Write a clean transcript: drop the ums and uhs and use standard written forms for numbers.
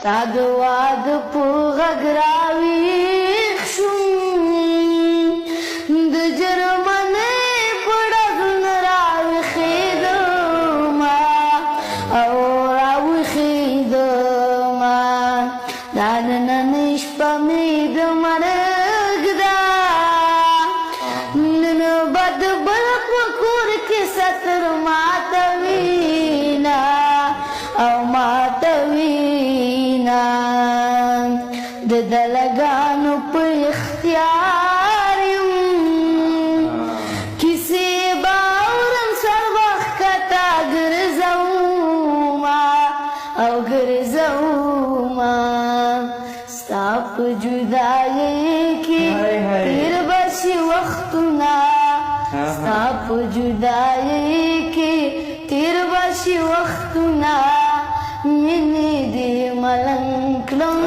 تا د واده په غږ راویښ شوم د جرمنۍ په ډغ نه راویښېدمه او راویښېدمه دا نننۍ شپه مې د مرګ ده نن به د بل په کور کې ستر ماتوینه او ماتوینه د دلګانو په اختیار یم کیسې به اورم سر به ښکته ګرځومه او ګرځومه ستا په جدایۍ کې تېر به شي وختونه ستا په جدایۍ کې تېر به شي وختونه مینې دې ملنګ کړم